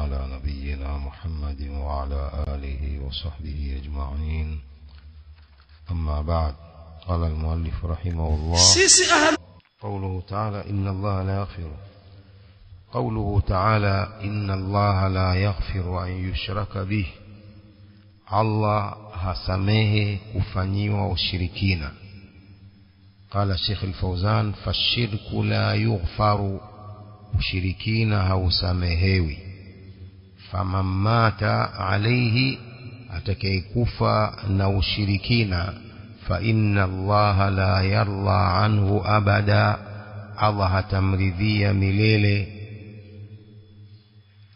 على نبينا محمد وعلى آله وصحبه أجمعين. أما بعد، قال المؤلف رحمه الله: قوله تعالى: إن الله لا يغفر. قوله تعالى: إن الله لا يغفر أن يشرك به. الله hasamehe kufanyiwa ushirikina. قال الشيخ الفوزان: فالشرك لا يغفر، ushirikina hausamehewi. faman mata alayhi, atakayekufa na ushirikina, fa inna Allah la yarda anhu abada, Allah hatamridhia milele.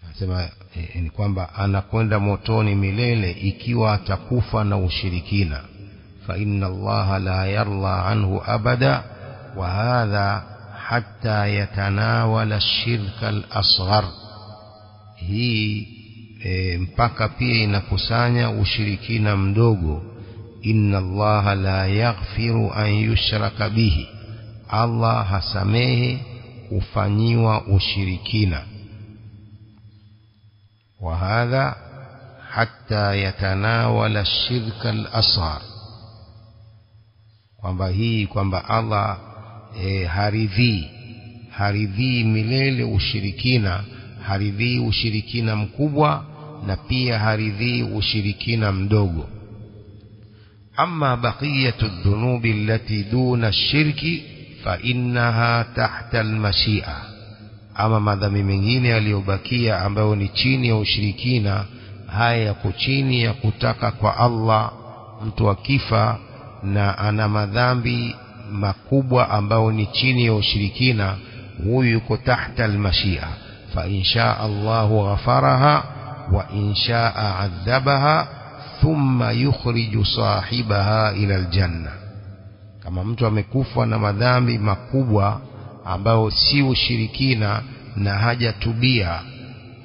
Nasema ni kwamba anakwenda motoni milele ikiwa atakufa na ushirikina. fa inna Allah la yarda anhu abada, wa hadha hatta yatanawala ash-shirka al-asghar. Hii mpaka pia inakusanya ushirikina mdogo. Inna Allah la yaghfiru an yushraka bihi, Allah hasamehe kufanyiwa ushirikina. Wa hadha hatta yatanawala ash-shirka al-asghar, kwamba hii kwamba Allah haridhii milele ushirikina, haridhii ushirikina mkubwa na pia haridhii ushirikina mdogo. Amma baqiyatu dhunubi allati duna ash-shirki fa innaha tahta al-mashi'a, ama madhambi mengine yaliyobakia ambayo ni chini ya ushirikina, haya yako chini ya kutaka kwa Allah. Mtu akifa na ana madhambi makubwa ambayo ni chini ya ushirikina, huyu yuko tahta al-mashi'a. fa insha Allahu ghafaraha wa insha adhabaha thumma yukhriju sahibaha ila al-janna. Kama mtu amekufa na madhambi makubwa ambayo si ushirikina na hajatubia,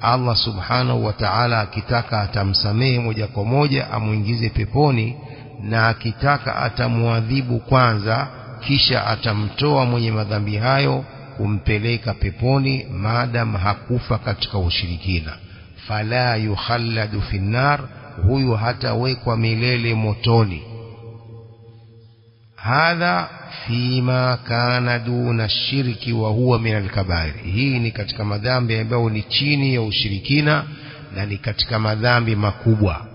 Allah subhanahu wa ta'ala akitaka atamsamehe moja kwa moja amuingize peponi, na akitaka atamuadhibu kwanza kisha atamtoa mwenye madhambi hayo kumpeleka peponi, maadam hakufa katika ushirikina. Fala yukhalladu fi nar, huyu hatawekwa milele motoni. Hadha fima kana duna shirki wa huwa min al-kabair. Hii ni katika madhambi ambayo ni chini ya ushirikina na ni katika madhambi makubwa.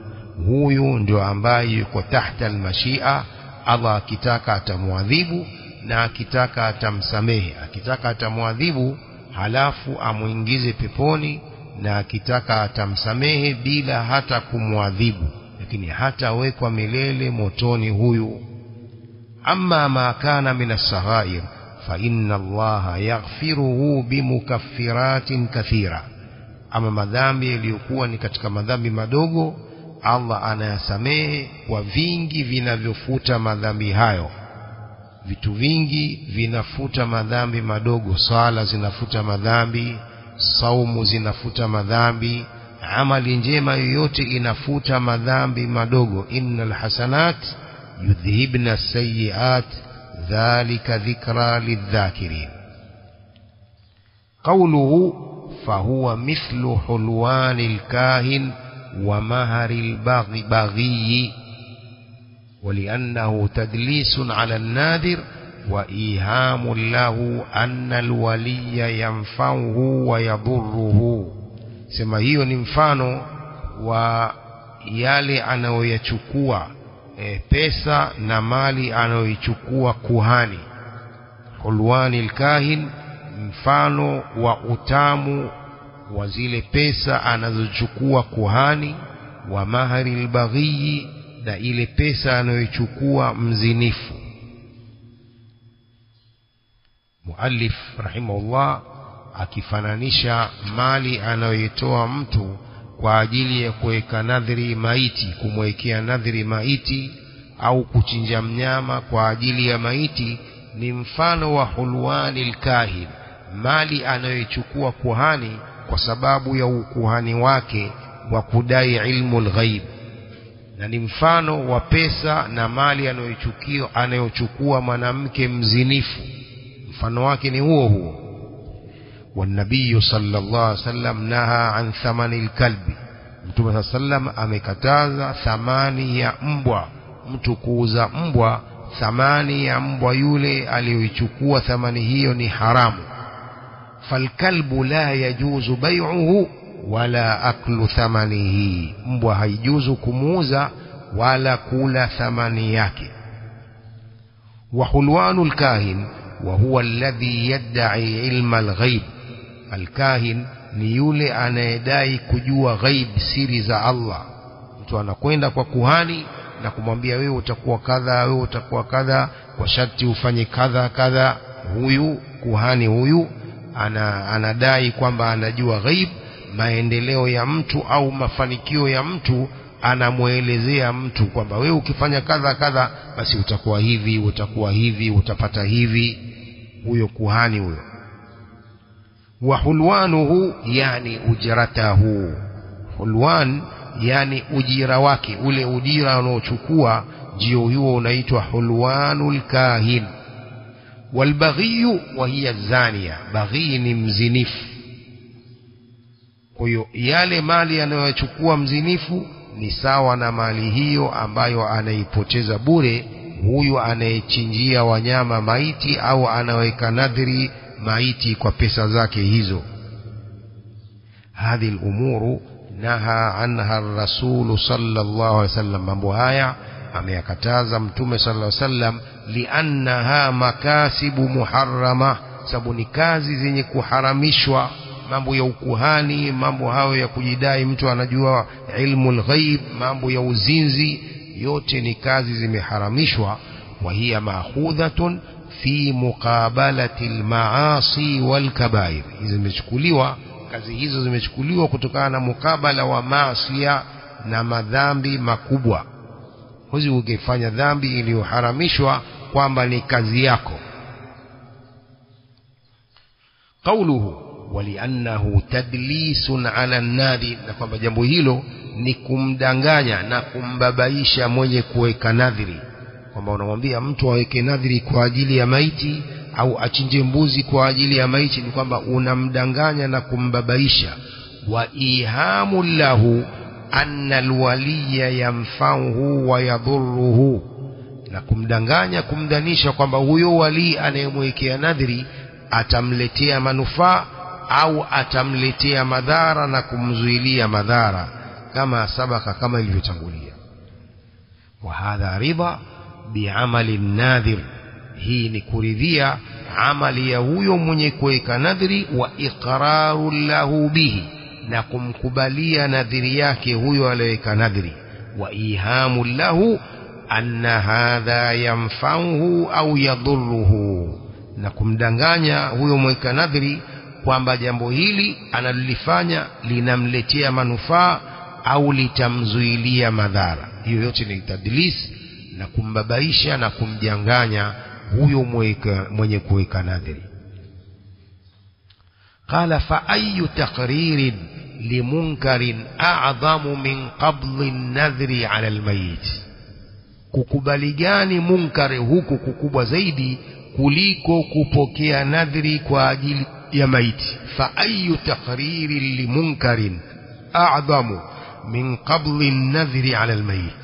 Huyu ndio ambaye yuko tahta al-mashia. Allah akitaka atamuadhibu na akitaka atamsamehe. Akitaka atamuadhibu halafu amuingize peponi, na akitaka atamsamehe bila hata kumuadhibu, lakini hatawekwa milele motoni huyu. Amma ma kana min as-saghair fa inna Allah yaghfiruhu bimukaffiratin kathira. Ama madhambi yaliyokuwa ni katika madhambi madogo, Allah anayasamehe kwa vingi vinavyofuta madhambi hayo. Vitu vingi vinafuta madhambi madogo. Swala zinafuta madhambi, saumu zinafuta madhambi, amali njema yoyote inafuta madhambi madogo. innal hasanat yudhhibna as-sayyi'at dhalika dhikra lidh-dhakirin. Qawluhu fahuwa mithlu hulwanil kahin wa maharil baghi, ولأنه تدليس على النادر وإيهام له أن الولي ينفعه ويضره. sema hiyo ni mfano wa yale anayoyachukua pesa na mali anayoichukua kuhani. Hulwanil kahin, mfano wa utamu wa zile pesa anazochukua kuhani. Wa maharil baghi, na ile pesa anayochukua mzinifu. Muallif rahimahullah akifananisha mali anayoitoa mtu kwa ajili ya kuweka nadhiri maiti, kumwekea nadhiri maiti au kuchinja mnyama kwa ajili ya maiti, ni mfano wa hulwanil kahin, mali anayochukua kuhani kwa sababu ya ukuhani wake wa kudai ilmu al-ghaib, na ni mfano wa pesa na mali anayochukua mwanamke mzinifu. Mfano wake ni huo huo. والنبي صلى الله عليه وسلم نهى عن ثمن الكلب. Mtume صلى الله عليه وسلم amekataza thamani ya mbwa, mtu kuuza mbwa. Thamani ya mbwa yule aliyoichukua thamani hiyo ni haramu. Falkalbu la yajuzu bai'uhu wala aklu thamanihi, mbwa haijuzu kumuuza wala kula thamani yake. Wa hulwanul kahin wa huwa alladhi yad'i ilma alghaib. Alkahin ni yule anayedai kujua ghaib, siri za Allah. Mtu anakwenda kwa kuhani na kumwambia wewe utakuwa kadha, wewe utakuwa kadha, kwa sharti ufanye kadha kadha. Huyu kuhani huyu anadai kwamba anajua ghaib, maendeleo ya mtu au mafanikio ya mtu. Anamuelezea mtu kwamba wewe ukifanya kadha kadha basi utakuwa hivi, utakuwa hivi, utapata hivi. Huyo kuhani huyo. Wa hulwanuhu yani ujratahu. Hulwan yani ujira wake, ule ujira unaochukua ndio huo unaitwa hulwanul kahin. Walbaghiyu wa hiya zania, baghi ni mzinifu. Kwa hiyo yale mali anayochukua mzinifu ni sawa na mali hiyo ambayo anaipoteza bure huyu anayechinjia wanyama maiti au anaweka nadhiri maiti kwa pesa zake hizo. Hadhi al-umuru naha anha ar-rasul sallallahu alaihi wasallam, mambo haya ameyakataza Mtume sallallahu alaihi wasallam. Liannaha makasibu muharrama, sababu ni kazi zenye kuharamishwa. Mambo ya ukuhani, mambo hayo ya kujidai mtu anajua ilmu al-ghaib, mambo ya uzinzi, yote ni kazi zimeharamishwa. Wa hiya ma'khudhatun fi muqabalati al-ma'asi wal-kaba'ir. Zimechukuliwa kazi hizo, zimechukuliwa kutokana na mukabala wa maasi na madhambi makubwa. Huwezi ukifanya dhambi iliyoharamishwa kwamba ni kazi yako. Qawluhu waliannahu tadlisun ala an-nadhi, na kwamba jambo hilo ni kumdanganya na kumbabaisha mwenye kuweka nadhiri. Kwamba unamwambia mtu aweke nadhiri kwa ajili ya maiti au achinje mbuzi kwa ajili ya maiti, ni kwamba unamdanganya na kumbabaisha. Wa ihamu lahu anna alwaliya yanfa'uhu wa yadhurruhu, na kumdanganya, kumdanisha kwamba huyo wali anayemwekea nadhiri atamletea manufaa au atamletea madhara na kumzuilia madhara, kama sabaka, kama ilivyotangulia. Wa hadha ridha bi'amali an-nadhir, hii ni kuridhia amali ya huyo mwenye kuweka nadhiri. Wa iqraru lahu bihi, na kumkubalia nadhiri yake huyo aliyeweka nadhiri. Wa ihamu lahu anna hadha yanfa'uhu au yadhurruhu, na kumdanganya huyo mweka nadhiri kwamba jambo hili analolifanya linamletea manufaa au litamzuilia madhara. Hiyo yote ni tadlis na kumbabaisha na kumjanganya huyo mwenye kuweka nadhiri. Qala fa ayu taqririn limunkarin a'zamu min qabli an-nadhri 'ala al-mayit, kukubali gani munkari huku kukubwa zaidi kuliko kupokea nadhiri kwa ajili ya maiti. Fa ayu taqririn limunkarin a'zamu min qabli an-nadhri 'ala al-mayit,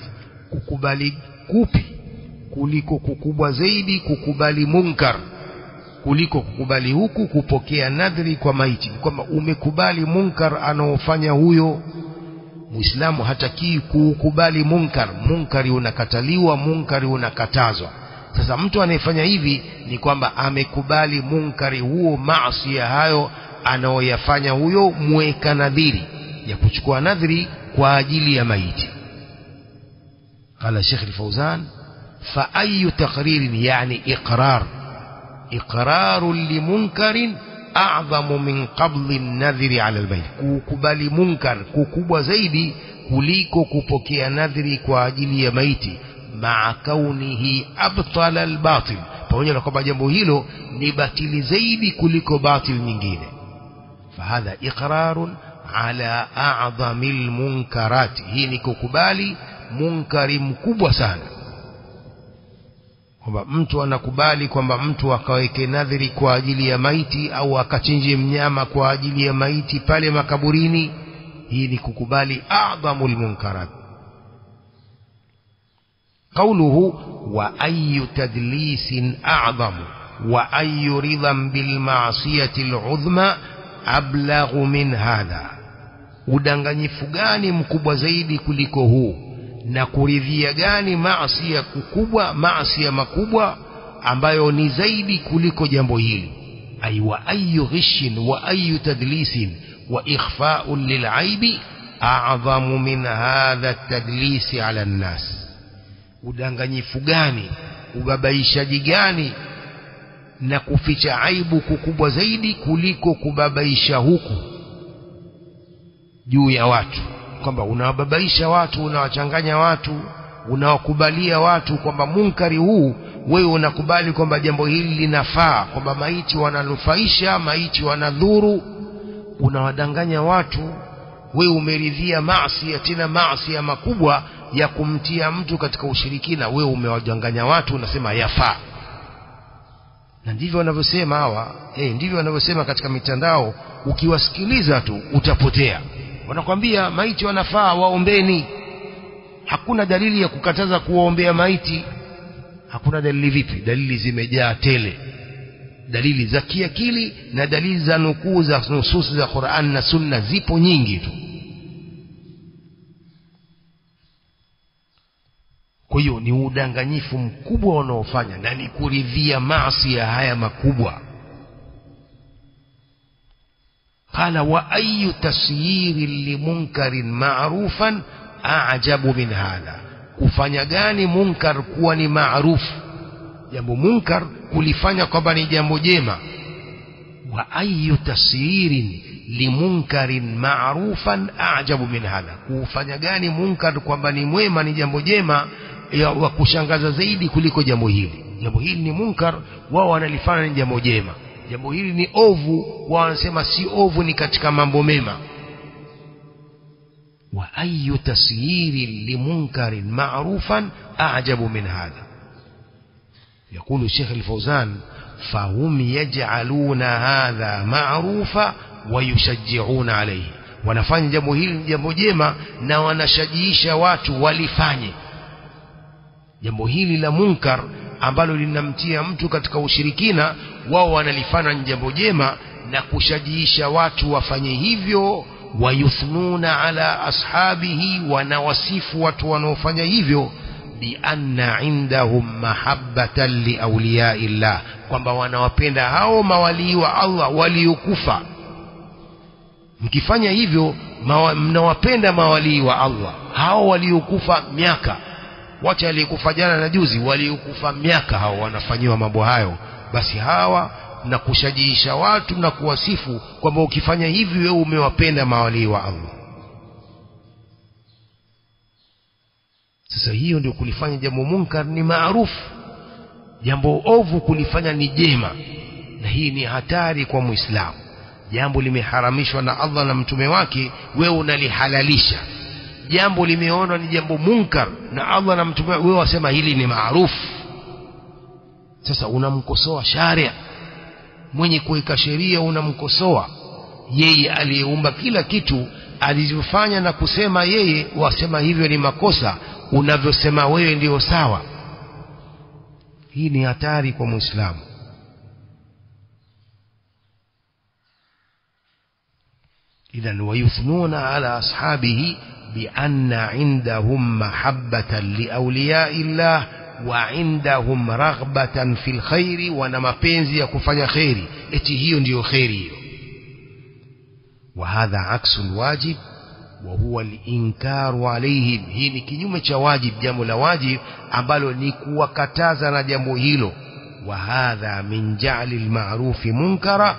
kukubali kupi kuliko kukubwa zaidi kukubali munkar kuliko kukubali huku kupokea nadhiri kwa maiti. Kwamba umekubali munkar anaofanya huyo Muislamu, hataki kukubali munkar. Munkari unakataliwa, munkari unakatazwa. Sasa mtu anayefanya hivi ni kwamba amekubali munkari huo, maasi hayo anaoyafanya huyo mweka nadhiri ya kuchukua nadhiri kwa ajili ya maiti. Qala Sheikh Al-Fawzan fa ayu taqririn yani iqrar limunkarin a'zamu min qabli an-nadhri 'ala al-bayt, kukubali munkar kukubwa zaidi kuliko kupokea nadhiri kwa ajili ya maiti. Ma'a kaunihi abtala al-batil, pamoja na kwamba jambo hilo ni batili zaidi kuliko batil nyingine. Fahadha iqrarun ala a'zamil munkarat, hii ni kukubali munkari mkubwa sana. kwamba mtu anakubali kwamba mtu akaweke nadhiri kwa ajili ya maiti au akachinje mnyama kwa ajili ya maiti pale makaburini. Hii ni kukubali a'dhamul munkarat. Qawluhu wa ayyu tadlisin a'dhamu wa ayyu ridhan bil ma'siyati al'udhma ablaghu min hadha. Udanganyifu gani mkubwa zaidi kuliko huu, na kuridhia gani maasi kubwa, maasi makubwa ambayo ni zaidi kuliko jambo hili. Ay wa ayyu ghishin wa ayyu tadlisin wa ikhfa'un lil'aibi a'dhamu min hadha at-tadlisi 'ala an-nas. Udanganyifu gani, ubabaishaji gani na kuficha aibu kukubwa zaidi kuliko kubabaisha huku juu ya watu, kwamba unawababaisha watu, unawachanganya watu, unawakubalia watu kwamba munkari huu wewe unakubali kwamba jambo hili linafaa, kwamba maiti wananufaisha, maiti wanadhuru. Unawadanganya watu, wewe umeridhia maasi, tena maasi makubwa ya kumtia mtu katika ushirikina. Wewe umewadanganya watu, unasema yafaa. Na ndivyo wanavyosema hawa, ndivyo wanavyosema katika mitandao. Ukiwasikiliza tu utapotea. Wanakwambia maiti wanafaa, waombeni. Hakuna dalili ya kukataza kuwaombea maiti. Hakuna dalili. Vipi? Dalili zimejaa tele, dalili za kiakili na dalili za nukuu za nusus za Qur'an na Sunna zipo nyingi tu. Kwa hiyo ni udanganyifu mkubwa wanaofanya, na ni kuridhia maasi haya makubwa. Qala wa ayyu tasyirin limunkarin ma'rufan a'jabu min hadha. Kufanya gani munkar kuwa ni maarufu, jambo munkar kulifanya kwamba ni jambo jema. Wa ayyu tasyirin limunkarin ma'rufan a'jabu min hadha. Kufanya gani munkar kwamba ni mwema, ni jambo jema, wa kushangaza zaidi kuliko jambo hili. Jambo hili ni munkar, wao wanalifanya ni jambo jema. Jambo hili ni ovu, wao wanasema si ovu, ni katika mambo mema. Wa ayyu tasyirin limunkarin ma'rufan a'jabu min hadha. يقول الشيخ الفوزان فهم يجعلون هذا معروفا ويشجعون عليه. wanafanya jambo hili jambo jema na wanashajiisha watu walifanye. Jambo hili la munkar ambalo linamtia mtu katika ushirikina, wao wanalifanya jambo jema na kushajiisha watu wafanye hivyo. Wayuthnuna ala ashabihi, wanawasifu watu wanaofanya hivyo bianna indahum mahabbatan liawliyaillah, kwamba wanawapenda hao mawalii wa Allah waliokufa. Mkifanya hivyo mnawapenda mawalii wa Allah hao waliokufa miaka. Wacha aliyekufa jana na juzi, waliokufa miaka hao wanafanywa mambo hayo. Basi hawa na kushajiisha watu na kuwasifu kwamba ukifanya hivi wewe umewapenda mawalii wa Allah. Sasa hiyo ndio kulifanya jambo munkar ni maarufu, jambo ovu kulifanya ni jema. Na hii ni hatari kwa Muislamu. Jambo limeharamishwa na Allah na mtume wake, wewe unalihalalisha. Jambo limeonwa ni jambo munkar na Allah na mtume, wewe wasema hili ni maarufu. Sasa unamkosoa sharia, mwenye kuweka sheria unamkosoa yeye aliyeumba kila kitu. Alivyofanya na kusema yeye, wasema hivyo ni makosa, unavyosema wewe ndio sawa. Hii ni hatari kwa Muislamu. idhan wayuthnuna ala ashabihi bianna indahum mahabbatan liawliyaillah wa indahum raghbatan fil khairi, wana mapenzi ya kufanya khairi, eti hiyo ndiyo khairi hiyo. Wa hadha aksul wajib wa huwa al-inkaru alayhim. Hii ni kinyume cha wajib, jambo la wajib ambalo ni kuwakataza na jambo hilo. Wa hadha min ja'li al-ma'rufi munkara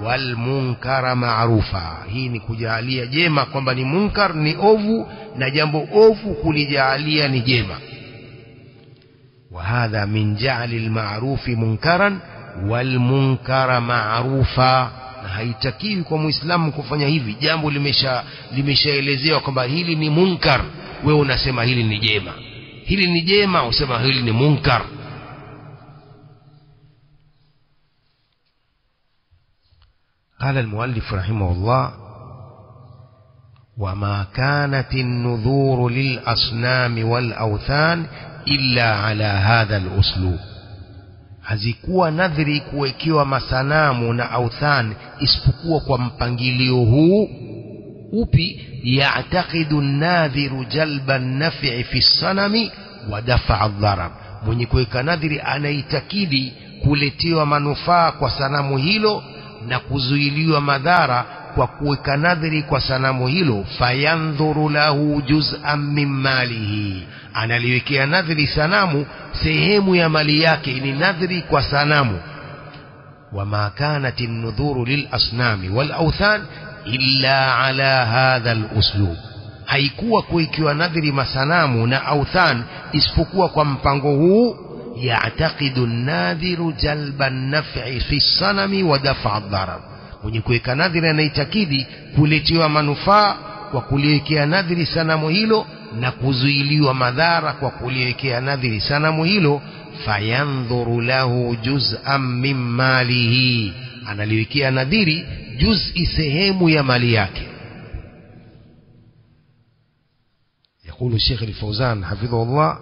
wal munkara ma'rufa. Hii ni kujalia jema kwamba ni munkar, ni ovu, na jambo ovu kulijalia ni jema. Wa hadha min ja'li al-ma'rufi munkaran wal munkara ma'rufa. Na haitakiwi kwa Muislamu kufanya hivi. Jambo limeshaelezewa kwamba hili ni munkar, wewe unasema hili ni jema. Hili ni jema, usema hili ni munkar. قال المؤلف رحمه الله: وما كانت النذور للأصنام والأوثان إلا على هذا الأسلوب. hazikuwa nadhiri kuwekewa masanamu na authan isipokuwa kwa mpangilio huu. upi? ya'taqidu an-nadhiru jalba an-naf'i fi as-sanami wa daf'a ad-darar. mwenye kuweka nadhiri anaitakidi kuletewa manufaa kwa sanamu hilo na kuzuiliwa madhara kwa kuweka nadhiri kwa sanamu hilo. fayandhuru lahu juz'an min malihi, analiwekea nadhiri sanamu sehemu ya mali yake, ni nadhiri kwa sanamu. wama kanat an-nudhuru lil asnami wal awthan illa ala hadha al-uslub. haikuwa kuwekewa nadhiri masanamu na authan isipokuwa kwa mpango huu. ya'taqidu an-nadhiru jalba an-naf'i fi as-sanami wa daf'a ad-darar. mwenye kuweka nadhiri anaitakidi kuletewa manufaa kwa kuliwekea nadhiri sanamu hilo na kuzuiliwa madhara kwa kuliwekea nadhiri sanamu hilo. fayandhuru lahu juz'an min malihi, analiwekea nadhiri juz'i, sehemu ya mali yake. يقول الشيخ الفوزان حفظه الله: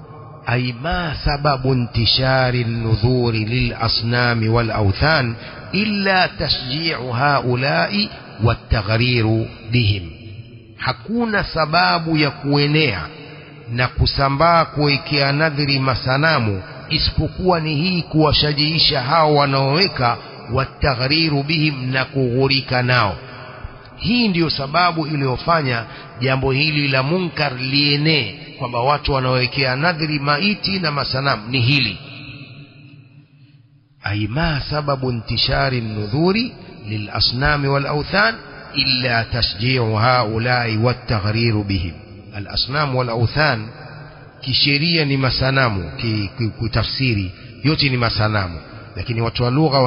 أي ما سبب انتشار النذور للأصنام والأوثان إلا تشجيع هؤلاء والتغرير بهم. hakuna sababu ya kuenea na kusambaa kuwekea nadhiri masanamu isipokuwa ni hii, kuwashajiisha hao wanaoweka, wataghriru bihim, na kughurika nao. hii ndiyo sababu iliyofanya jambo hili la munkar lienee, kwamba watu wanaowekea nadhiri maiti na masanamu ni hili. ay ma sababu intishari an-nudhuri lil asnami wal awthan illa tashji'u haula'i wat taghriru bihim. al asnam wal awthan kisheria ni masanamu, kutafsiri yote ni masanamu, lakini watu wa lugha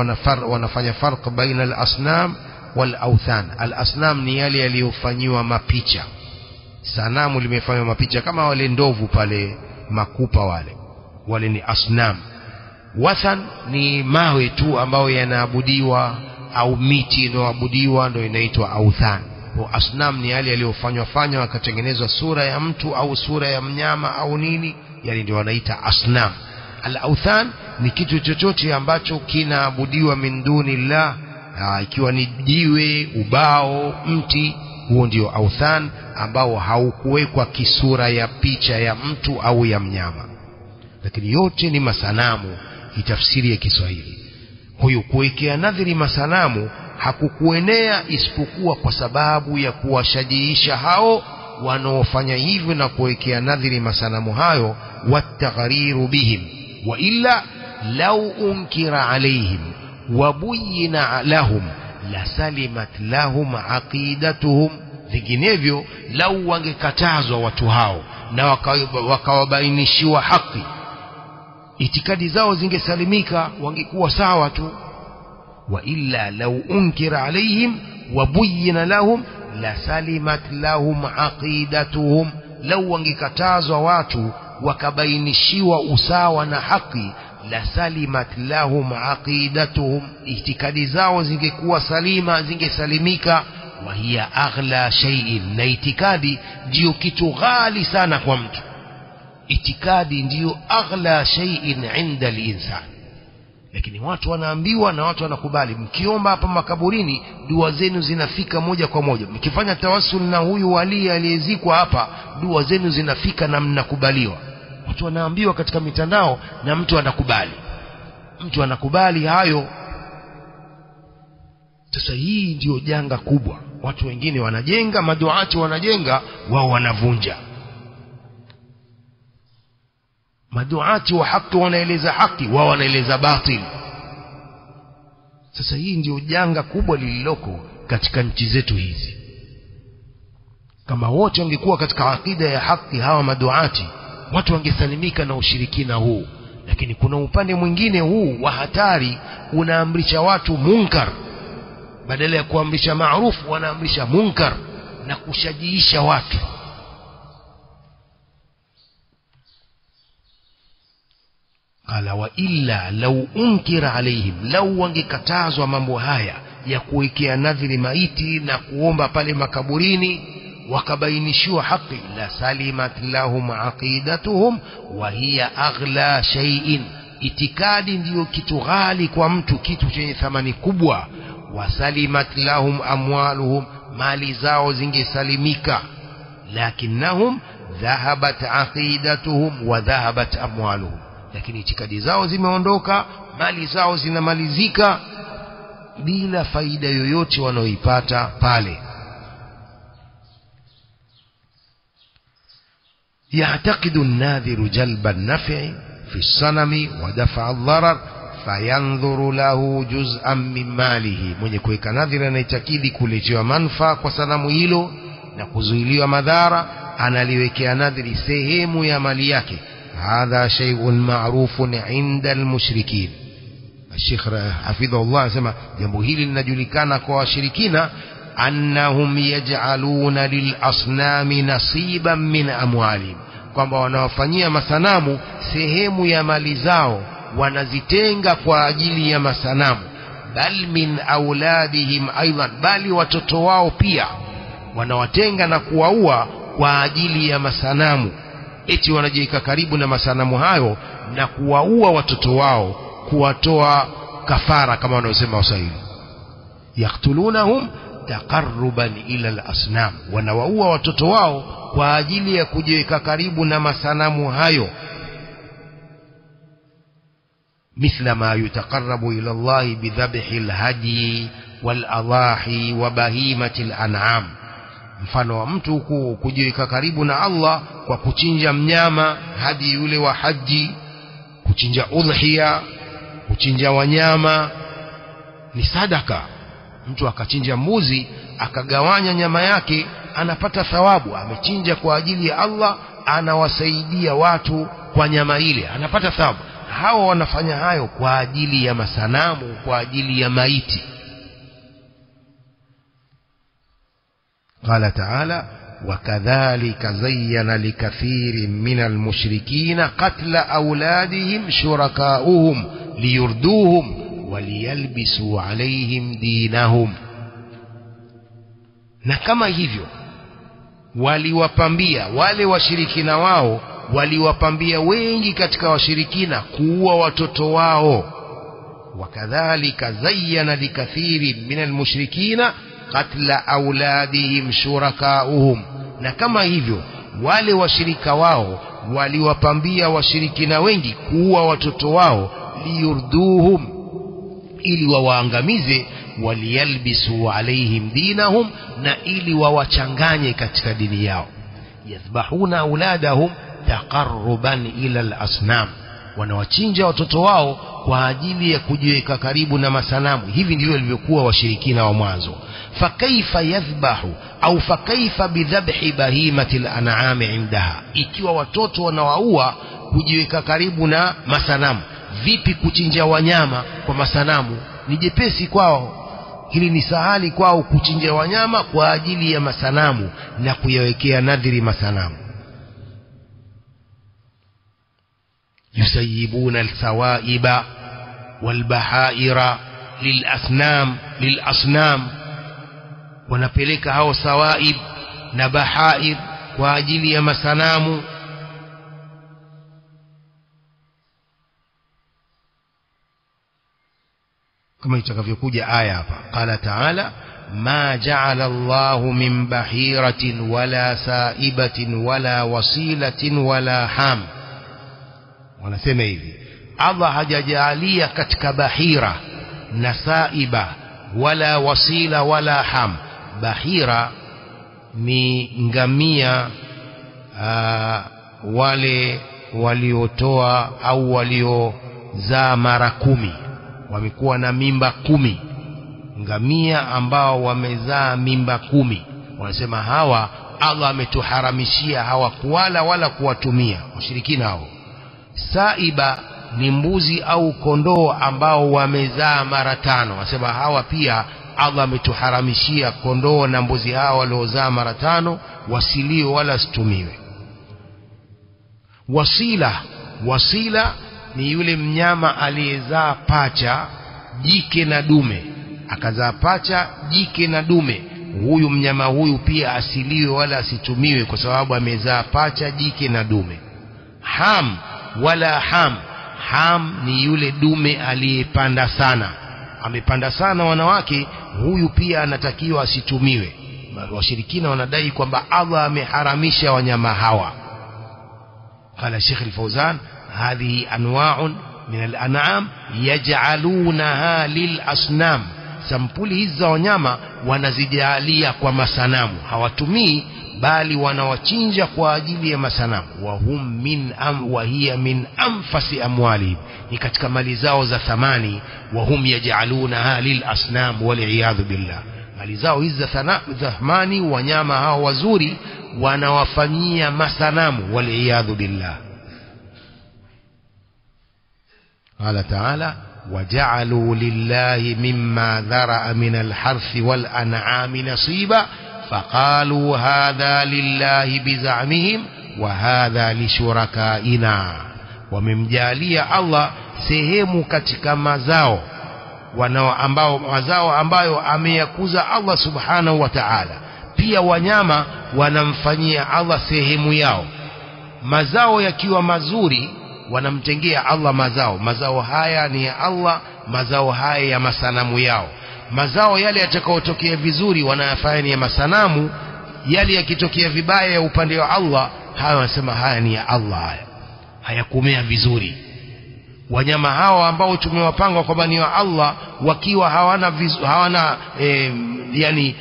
wanafanya farq baina al asnam wal awthan. al asnam ni yale yaliyofanywa mapicha, sanamu limefanywa mapicha, kama wale ndovu pale makupa, wale ni asnam. wathan ni mawe tu ambayo yanaabudiwa au miti inayoabudiwa, ndio inaitwa authan. Kwa asnam ni yale yaliyofanywa wakatengenezwa sura ya mtu au sura ya mnyama au nini, yale ndio wanaita asnam. al authan ni kitu chochote ambacho kinaabudiwa min dunillah, ikiwa ni jiwe, ubao, mti, huo ndio authan, ambao haukuwekwa kisura ya picha ya mtu au ya mnyama, lakini yote ni masanamu kitafsiri ya Kiswahili. Huyo kuwekea nadhiri masanamu hakukuenea isipokuwa kwa sababu ya kuwashajiisha hao wanaofanya hivyo na kuwekea nadhiri masanamu hayo, wataghriru bihim. wa illa law unkira alaihim wa buyina lahum la salimat lahum aqidatuhum. vinginevyo lau wangekatazwa watu hao na wakawabainishiwa haki, itikadi zao zingesalimika, wangekuwa sawa tu. wa illa law unkira alaihim wa buyina lahum la salimat lahum aqidatuhum. lau wangekatazwa watu wakabainishiwa usawa na haki, la salimat lahum aqidatuhum, itikadi zao zingekuwa salima, zingesalimika. wa hiya aghla shay'in, na itikadi ndio kitu ghali sana kwa mtu. itikadi ndio aghla shay'in 'inda al-insan. lakini watu wanaambiwa na watu wanakubali, mkiomba hapa makaburini dua zenu zinafika moja kwa moja. mkifanya tawassul na huyu wali aliyezikwa hapa, dua zenu zinafika na mnakubaliwa. watu wanaambiwa katika mitandao na mtu anakubali hayo. Sasa hii ndio janga kubwa. watu wengine wanajenga, maduati wanajenga, wao wanavunja. maduati wa haki wanaeleza haki, wao wanaeleza batil. Sasa hii ndio janga kubwa lililoko katika nchi zetu hizi. kama wote wangekuwa katika akida ya haki, hawa maduati, watu wangesalimika na ushirikina huu. lakini kuna upande mwingine huu wa hatari, unaamrisha watu munkar, badala ya kuamrisha maarufu wanaamrisha munkar na kushajiisha watu. qala wa illa law unkira alaihim, law wangekatazwa mambo haya ya kuwekea nadhiri maiti na kuomba pale makaburini, wakabainishiwa haki, la salimat lahum aqidatuhum wa hiya aghla shay'in. Itikadi ndiyo kitu ghali kwa mtu, kitu chenye thamani kubwa. Wasalimat lahum amwaluhum, mali zao zingesalimika. Lakinnahum dhahabat aqidatuhum wa dhahabat amwaluhum, lakini itikadi zao zimeondoka, mali zao zinamalizika bila faida yoyote wanaoipata pale. يعتقد الناذر جلب النفع في الصنم ودفع الضرر فينظر له جزءا من ماله. mwenye kuweka nadhiri anaitakidi kuletewa manufaa kwa sanamu hilo na kuzuiliwa madhara, analiwekea nadhiri sehemu ya mali yake. hadha shay'un ma'rufun 'inda al-mushrikin. Sheikh hafidhahullah anasema jambo hili linajulikana kwa washirikina, annahum yaj'aluna lil asnami nasiban min amwalihim, kwamba wanawafanyia masanamu sehemu ya mali zao, wanazitenga kwa ajili ya masanamu. Bal min auladihim aidan, bali watoto wao pia wanawatenga na kuwaua kwa ajili ya masanamu. Eti wanajiweka karibu na masanamu hayo na kuwaua watoto wao, kuwatoa kafara kama wanaosema Waswahili. Yaktulunahum taqarruban ila al-asnam, wanawaua watoto wao kwa ajili ya kujiweka karibu na masanamu hayo. mithla ma yutaqarrabu ila Allah bidhabhi al-hadi wal-adahi wa bahimati al-an'am, mfano wa mtu kujiweka karibu na Allah kwa kuchinja mnyama hadi yule wa haji, kuchinja udhiya, kuchinja wanyama ni sadaka. Mtu akachinja mbuzi akagawanya nyama yake, anapata thawabu, amechinja kwa ajili ya Allah, anawasaidia watu kwa nyama ile, anapata thawabu. Hao wanafanya hayo kwa ajili ya masanamu, kwa ajili ya maiti. قال تعالى وكذلك زين لكثير من المشركين قتل أولادهم شركاؤهم ليردوهم وليلبسوا عليهم دينهم. na kama hivyo waliwapambia wale washirikina wao, waliwapambia wengi katika washirikina kuua watoto wao. wakadhalika zayyana likathirin min almushrikina qatla auladihim shurakauhum, na kama hivyo wale washirika wao waliwapambia washirikina wengi kuua watoto wao, liyurduhum, ili wawaangamize, waliyalbisu alaihim dinahum, na ili wawachanganye katika dini yao. yathbahuna auladahum taqarruban ila al-asnam, wanawachinja watoto wao kwa ajili ya kujiweka karibu na masanamu. hivi ndivyo walivyokuwa washirikina wa mwanzo. fakaifa yadhbahu au fakaifa bidhabhi bahimati al-an'am indaha, ikiwa watoto wanawaua kujiweka karibu na masanamu, vipi kuchinja wanyama kwa masanamu? Ni jepesi kwao, hili ni sahali kwao, kuchinja wanyama kwa ajili ya masanamu na kuyawekea nadhiri masanamu. yusayibuna al-thawaiba wal-bahaira lil-asnam, wanapeleka hao sawaib na bahair kwa ajili ya masanamu. kama itakavyokuja aya hapa, qala ta'ala ma ja'ala Allahu min bahiratin wala saibatin wala wasilatin wala ham. wanasema hivi, Allah hajajalia katika bahira na saiba wala wasila wala ham. bahira ni ngamia wale waliotoa au waliozaa mara 10, wamekuwa na mimba 10, ngamia ambao wamezaa mimba 10. wanasema hawa Allah ametuharamishia hawa kuwala wala kuwatumia washirikina hao. Saiba ni mbuzi au kondoo ambao wamezaa mara 5, wanasema hawa pia Allah ametuharamishia kondoo na mbuzi hao waliozaa mara 5 wasilio wala situmiwe. wasila ni yule mnyama aliyezaa pacha, jike na dume, akazaa pacha jike na dume, huyu mnyama huyu pia asiliwe wala asitumiwe kwa sababu amezaa pacha jike na dume. Ham wala ham ni yule dume aliyepanda sana, amepanda sana wanawake, huyu pia anatakiwa asitumiwe. Washirikina wanadai kwamba Allah ameharamisha wanyama hawa. قال الشيخ الفوزان هذه أنواع من الأنعام يجعلونها للأصنام. sampuli hizi za wanyama wanazijalia kwa masanamu, hawatumii bali wanawachinja kwa ajili ya masanamu. wa hiya min anfasi amwalihim, ni katika mali zao za thamani. wahum yaj'alunaha lil asnam wal iyadhu billah, mali zao hizi za thamani wanyama hao wazuri wanawafanyia masanamu wal iyadhu billah. قال تعالى وجعلوا لله مما ذرأ من الحرث والأنعام نصيبا فقالوا هذا لله بزعمهم وهذا لشركائنا. وممجاليا الله sehemu katika mazao ambayo ameyakuza Allah subhanahu wa ta'ala, pia wanyama wanamfanyia Allah sehemu yao. Mazao yakiwa mazuri wanamtengea Allah mazao haya ni ya Allah, mazao haya ya masanamu yao. Mazao yale yatakayotokea vizuri wanayafanya ni ya masanamu, yale yakitokea vibaya ya upande wa Allah haya wanasema haya ni ya Allah, hayakumea vizuri. Wanyama hao ambao tumewapanga kwamba ni wa Allah, wakiwa hawana yani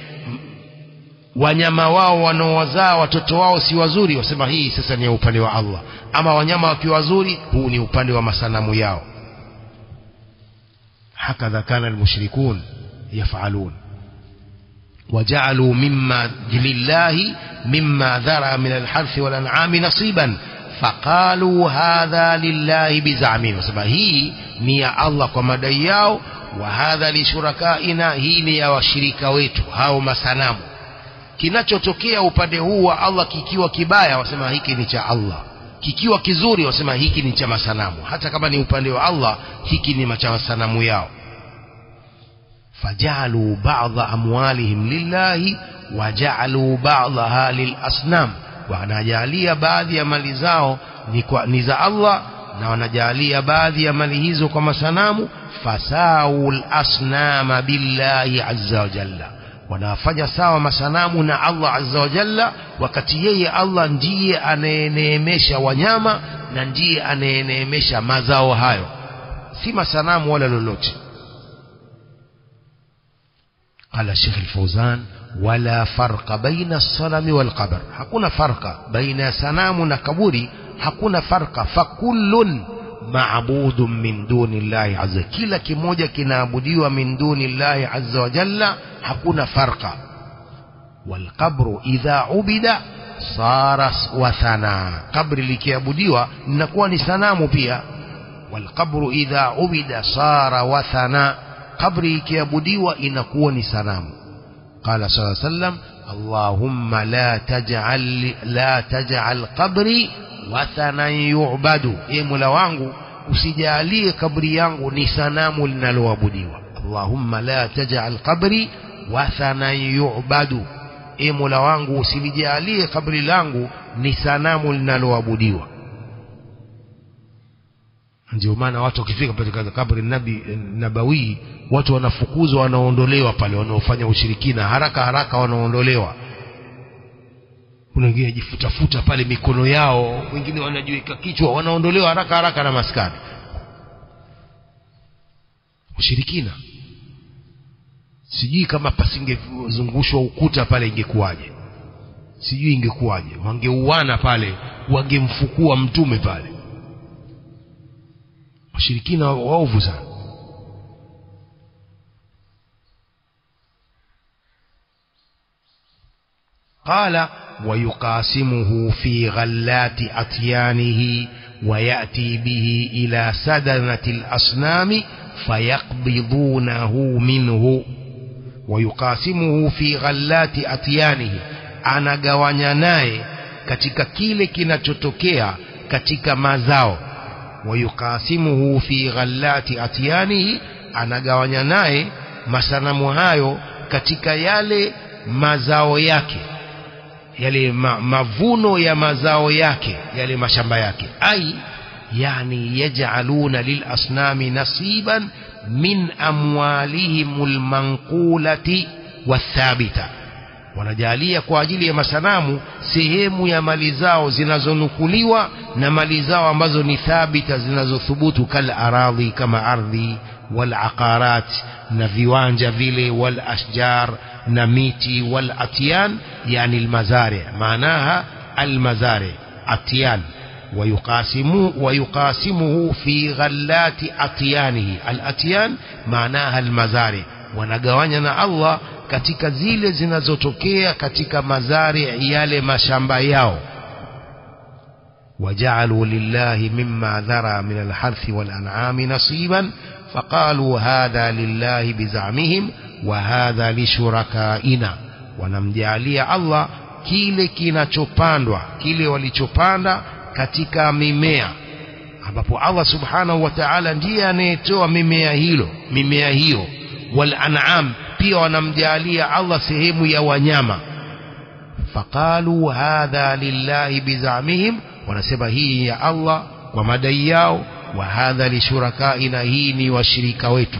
wanyama wao wanaowazaa watoto wao si wazuri, wasema hii sasa ni upande wa Allah. Ama wanyama wakiwa wazuri, huu ni upande wa masanamu yao. hakadha kana almushrikun yafalun. وجعلوا مما لله مما ذرأ من الحرث والأنعام نصيبا فقالوا هذا لله بزعمهم. وسبب هي نيا الله كما دايao, وهذا لشركائنا, hii ni ya washirika wetu hao masanamu. Kinachotokea upande huu wa Allah kikiwa kibaya wasema hiki ni cha Allah, kikiwa kizuri wasema hiki ni cha masanamu. Hata kama ni upande wa Allah, hiki ni cha masanamu yao. فجعلوا بعض أموالهم لله وجعلوا بعضها للأصنام. wanajalia baadhi ya mali zao ni za Allah na wanajalia baadhi ya mali hizo kwa masanamu. fasaul asnama billahi azza wa jalla, wanafanya sawa masanamu na Allah azza wa jalla, wakati yeye Allah ndiye anayeneemesha wanyama na ndiye anayeneemesha mazao hayo, si masanamu wala lolote. قال الشيخ الفوزان ولا فرق بين الصنم والقبر. hakuna farqa baina sanamu na kaburi, hakuna farqa. fakullun ma'budun min dunillahi azza, kila kimoja kinaabudiwa min dunillahi azza wa jalla, hakuna farqa. والقبر إذا عبد صار وثنا, kabri likiabudiwa linakuwa ni sanamu pia. والقبر إذا عبد صار وثنا, kabri ikiabudiwa inakuwa ni sanamu. قال صلى الله عليه وسلم اللهم لا تجعل قبري وثنا يعبد. Mola wangu usijalie kabri yangu ni sanamu linaloabudiwa. اللهم لا تجعل قبري وثنا يعبد. Mola wangu usilijalie kabri langu ni sanamu linaloabudiwa. Ndio maana watu wakifika katika kabri nabawi, watu wanafukuzwa, wanaondolewa pale, wanaofanya ushirikina haraka wanaondolewa. Kuna wengine jifutafuta pale mikono yao, wengine wanajiweka kichwa, wanaondolewa haraka na maskani. Ushirikina. Sijui kama pasingezungushwa ukuta pale ingekuwaje, sijui ingekuwaje. Wangeuana pale, wangemfukua mtume pale. washirikina waovu sana. قال ويقاسمه في غلات أطيانه ويأتي به إلى سدنة الأصنام فيقبضونه منه. ويقاسمه في غلات أطيانه, anagawanya naye katika kile kinachotokea katika mazao. ويقاسمه في غلات أطيانه, anagawanya naye masanamu hayo katika yale mazao yake, yale mavuno ya mazao yake, yale mashamba yake. Ai yani yaj'aluna lil asnami nasiban min amwalihimul manqulati wathabita, wanajalia kwa ajili ya masanamu sehemu ya mali zao zinazonukuliwa na mali zao ambazo ni thabita, zinazothubutu, kal aradhi, kama ardhi, wal aqarat, na viwanja vile, wal ashjar, na miti, wal atyan, yani al mazari, maanaha al mazari atyan, ويقاسمه في غلات أطيانه. الأطيان معناها المزارع، wanagawanya na Allah katika zile zinazotokea katika mazari yale mashamba yao. وجعلوا لله مما ذرى من الحرث والأنعام نصيبا فقالوا هذا لله بزعمهم وهذا لشركائنا. wanamjalia Allah kile kinachopandwa, kile walichopanda katika mimea, ambapo Allah subhanahu wa ta'ala ndiye anayetoa mimea hiyo. Wal an'am, pia wanamjalia Allah sehemu ya wanyama. Faqalu hadha lillahi bizamihim, wanasema hii ya Allah kwa madai yao, wa hadha li shurakaina, hii ni washirika wetu.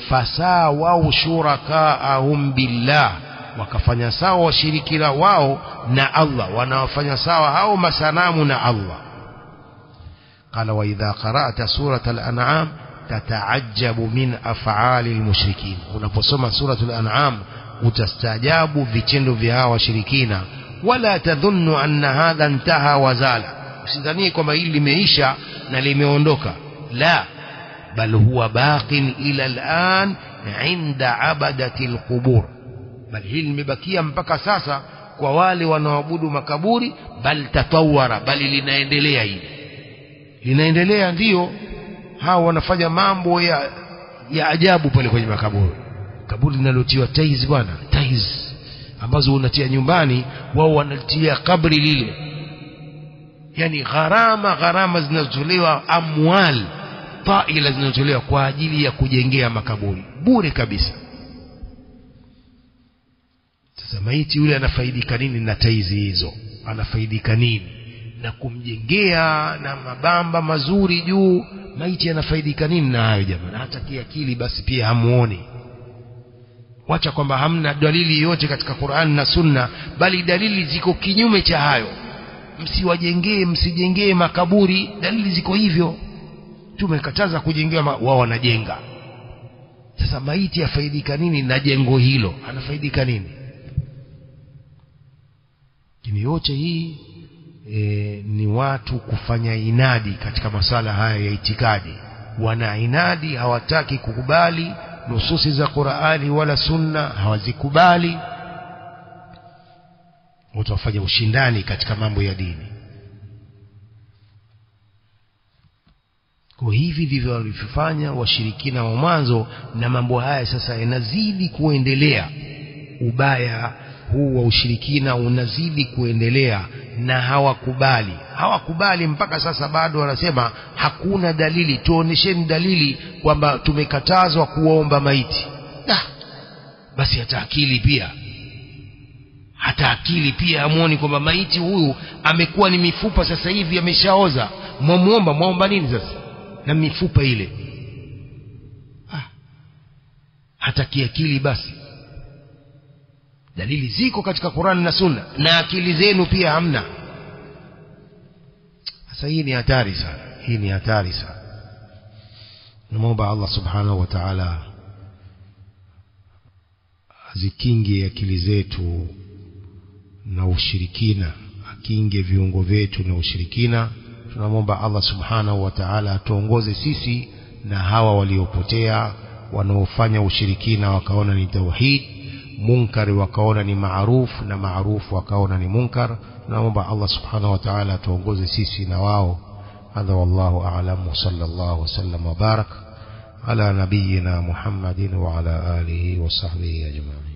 Fasawa shurakaahum billah, wakafanya sawa washirikina wao na Allah, wanawafanya sawa hao masanamu na Allah. Qala wa idha qara'ta surata al-an'am tata'ajjabu min af'ali al-mushrikin, unaposoma suratul an'am utastaajabu vitendo vya hao washirikina. Wala tadhunnu anna hadha intaha wa zala, usidhanie kwamba hili limeisha na limeondoka, la, bal huwa baqin ila al-an 'inda 'abadati al-qubur, bali hili limebakia mpaka sasa kwa wale wanaoabudu makaburi. Bal tatawara, bali linaendelea, hili linaendelea. Ndio hao wanafanya mambo ya ajabu pale kwenye makaburi. Kaburi linalotiwa taiz bwana, taiz ambazo unatia nyumbani, wao wanatia kabri lile, yani gharama zinazotolewa, amwal taila zinazotolewa kwa ajili ya kujengea makaburi bure kabisa. Sasa maiti yule anafaidika nini na taizi hizo? Anafaidika nini na kumjengea na mabamba mazuri juu? Maiti anafaidika nini na hayo jamani? Hata kiakili basi pia hamuoni. Wacha kwamba hamna dalili yote katika Qur'an na Sunna, bali dalili ziko kinyume cha hayo. Msijengee makaburi, dalili ziko hivyo. Tumekataza kujengea, wao wanajenga. Sasa maiti afaidika nini na jengo hilo? Anafaidika nini? Kini yote hii ni watu kufanya inadi katika masala haya ya itikadi. Wana inadi, hawataki kukubali nususi za Qur'ani wala Sunna, hawazikubali. Watu wafanya ushindani katika mambo ya dini. Kwa hivi ndivyo walivyofanya washirikina wa mwanzo, na mambo haya sasa yanazidi kuendelea. Ubaya huu wa ushirikina unazidi kuendelea, na hawakubali mpaka sasa. Bado wanasema hakuna dalili, tuonesheni dalili kwamba tumekatazwa kuomba maiti. Basi hata akili pia hamuoni kwamba maiti huyu amekuwa ni mifupa sasa hivi, ameshaoza, mwaomba nini sasa na mifupa ile? Hata kiakili basi. Dalili ziko katika Qur'an na Sunna, na akili zenu pia hamna. Sasa hii ni hatari sana. Naomba Allah subhanahu wa ta'ala azikinge akili zetu na ushirikina, akinge viungo vyetu na ushirikina. Tunamwomba Allah subhanahu wa ta'ala atuongoze sisi na hawa waliopotea, wanaofanya ushirikina wakaona ni tauhid, munkari wakaona ni maarufu, na maarufu wakaona ni munkar. Naomba Allah subhanahu wa ta'ala atuongoze sisi na wao. Hadha wallahu a'lam, sallallahu wasallam wa barak ala nabiyyina Muhammadin wa ala alihi wa sahbihi ajma'in.